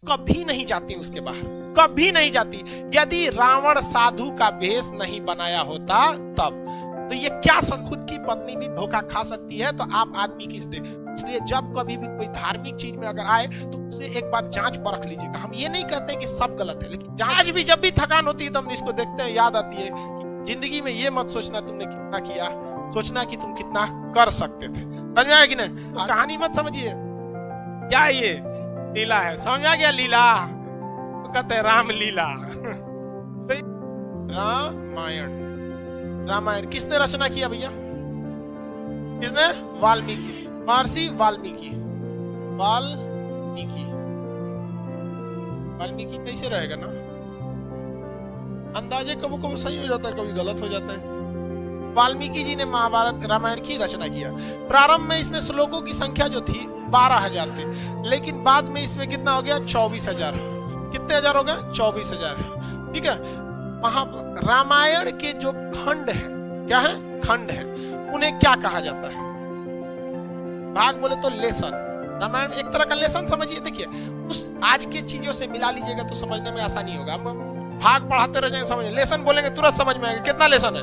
कभी नहीं जाती उसके बाहर, कभी नहीं जाती। यदि रावण साधु का वेश नहीं बनाया होता तब तो ये क्या खुद की पत्नी भी धोखा खा सकती है, तो आप आदमी किस दे। इसलिए जब कभी भी कोई धार्मिक चीज में अगर आए तो उसे एक बार जांच परख लीजिएगा। हम ये नहीं कहते कि सब गलत है, लेकिन आज भी जब भी थकान होती है तो हम इसको देखते हैं, याद आती है कि जिंदगी में ये मत सोचना तुमने कितना किया, सोचना कि तुम कितना कर सकते थे। समझ में आया कि नहीं? कहानी मत समझिए क्या ये लीला है, समझ आ गया? लीला तो कहते हैं राम लीला। रामायण, रामायण किसने रचना किया भैया? किसने? वाल्मीकि, महर्षि वाल्मीकि। वाल्मीकि, वाल्मीकि कैसे रहेगा ना, अंदाजे कभी कभी सही हो जाता है, कभी गलत हो जाता है। वाल्मीकि जी ने महाभारत रामायण की रचना किया। प्रारंभ में इसमें श्लोकों की संख्या जो थी 12,000 थे, लेकिन बाद में इसमें कितना हो गया? 24,000। कितने हजार हो गए? 24,000। ठीक है। रामायण के जो खंड है, क्या है? खंड है, उन्हें क्या कहा जाता है? भाग बोले तो लेसन। रामायण एक तरह का लेसन समझिए। देखिए, उस आज के चीजों से मिला लीजिएगा तो समझने में आसानी होगा। भाग पढ़ाते रह जाएंगे, समझिए। लेसन बोलेंगे तुरंत समझ में आएगा। कितना लेसन है?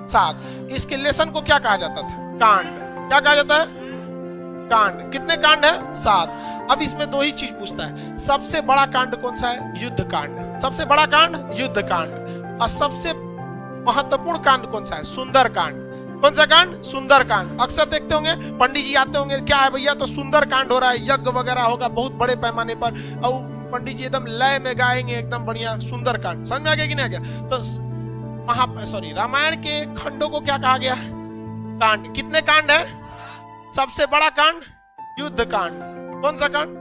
7। इसके लेसन को क्या कहा जाता था? कांड। क्या कहा जाता है? कांड। कितने कांड है? 7। अब इसमें दो ही चीज पूछता है, सबसे बड़ा कांड कौन सा है? युद्ध कांड। सबसे बड़ा कांड युद्ध कांड। और सबसे महत्वपूर्ण कांड कौन सा है? सुंदर कांड। कौन सा कांड? सुंदर कांड। अक्सर देखते होंगे पंडित जी आते होंगे, क्या है भैया? तो सुंदर कांड हो रहा है, यज्ञ वगैरह होगा बहुत बड़े पैमाने पर, और पंडित जी एकदम लय में गाएंगे एकदम बढ़िया सुंदर कांड। समझ में आ गया कि नहीं आ गया? तो रामायण के खंडों को क्या कहा गया? कांड। कितने कांड है? सबसे बड़ा कांड युद्ध कांड। कौन सा कांड?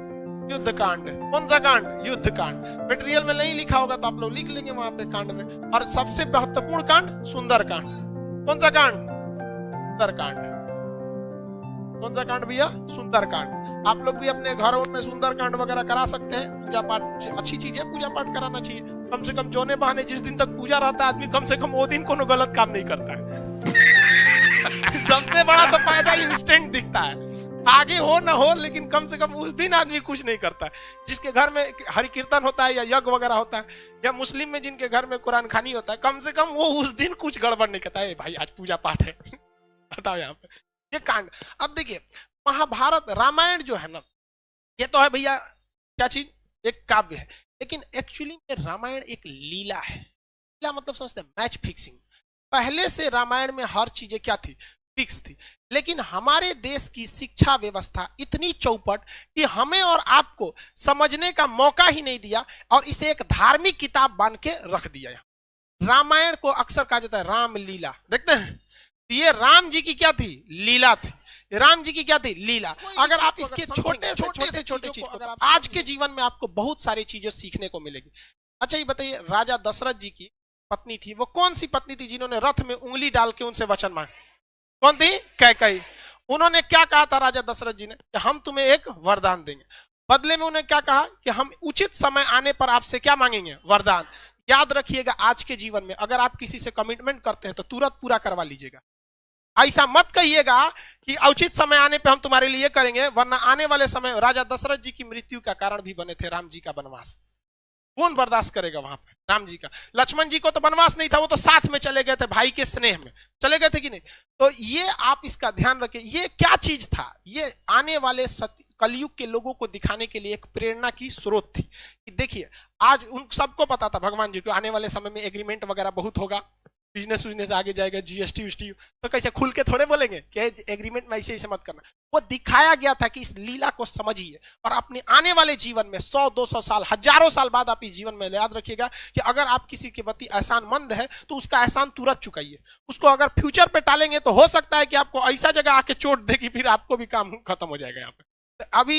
युद्ध कांड। कौन सा कांड? युद्ध कांड। मटेरियल में नहीं लिखा होगा तो आप लोग लिख लेंगे वहां पे कांड में। और सबसे महत्वपूर्ण कांड सुंदर कांड। कौन सा कांड? सुंदर कांड। कौन सा कांड भैया? सुंदर कांड। आप लोग भी अपने घरों में सुंदर कांड वगैरह करा सकते हैं। पूजा पाठ अच्छी चीज है, पूजा पाठ कराना चाहिए। कम से कम जोने बहाने जिस दिन तक पूजा रहता है आदमी, कम से कम वो दिन कोनो गलत काम नहीं करता है। सबसे बड़ा तो फायदा इंस्टेंट दिखता है, आगे हो ना हो, लेकिन कम से कम उस दिन आदमी कुछ नहीं करता है। जिसके घर में हरि कीर्तन होता है या यज्ञ वगैरह होता है, या मुस्लिम में जिनके घर में कुरान खानी होता है, कम से कम वो उस दिन कुछ गड़बड़ नहीं करता है। भाई आज पूजा पाठ है, हटाओ यहाँ पे ये कांड। अब देखिए, महाभारत रामायण जो है ना, ये तो है भैया क्या चीज? एक काव्य है, लेकिन एक्चुअली में रामायण एक लीला है। लीला मतलब समझते हैं मैच फिक्सिंग। पहले से रामायण में हर चीजें क्या थी? फिक्स थी। लेकिन हमारे देश की शिक्षा व्यवस्था इतनी चौपट कि हमें और आपको समझने का मौका ही नहीं दिया, और इसे एक धार्मिक किताब बन के रख दिया। रामायण को अक्सर कहा जाता है राम लीला। देखते हैं, ये राम जी की क्या थी? लीला थी। राम जी की क्या थी? लीला। अगर आप इसके छोटे से छोटे चीज को आज के जीवन में आपको बहुत सारी चीजें सीखने को मिलेगी। अच्छा ये बताइए, राजा दशरथ जी की पत्नी थी, वो कौन सी पत्नी थी जिन्होंने रथ में उंगली डाल के उनसे वचन मांगा? कौन थी? कैकेयी। उन्होंने क्या कहा था राजा दशरथ जी ने? कि हम तुम्हें एक वरदान देंगे। बदले में उन्हें क्या कहा? कि हम उचित समय आने पर आपसे क्या मांगेंगे? वरदान। याद रखिएगा, आज के जीवन में अगर आप किसी से कमिटमेंट करते हैं तो तुरंत पूरा करवा लीजिएगा। ऐसा मत कहिएगा कि उचित समय आने पे हम तुम्हारे लिए करेंगे, वरना आने वाले समय राजा दशरथ जी की मृत्यु का कारण भी बने थे राम जी का वनवास। कौन बर्दाश्त करेगा वहां पे? राम जी का। लक्ष्मण जी को तो वनवास नहीं था, वो तो साथ में चले गए थे, भाई के स्नेह में चले गए थे कि नहीं? तो ये आप इसका ध्यान रखें। ये क्या चीज था? ये आने वाले कलयुग के लोगों को दिखाने के लिए एक प्रेरणा की स्रोत थी। कि देखिए, आज उन सबको पता था भगवान जी को आने वाले समय में एग्रीमेंट वगैरह बहुत होगा, बिजनेस आगे जाएगा, जीएसटी उष्टी, तो कैसे खुल के थोड़े बोलेंगे कि एग्रीमेंट में ऐसे ऐसे मत करना। वो दिखाया गया था कि इस लीला को समझिए, और अपने आने वाले जीवन में 100-200 साल, हजारों साल बाद आप इस जीवन में याद रखिएगा कि अगर आप किसी के प्रति एहसानमंद है तो उसका एहसान तुरंत चुकाइए। उसको अगर फ्यूचर पे टालेंगे तो हो सकता है कि आपको ऐसा जगह आके चोट देगी, फिर आपको भी काम खत्म हो जाएगा यहाँ पे। अभी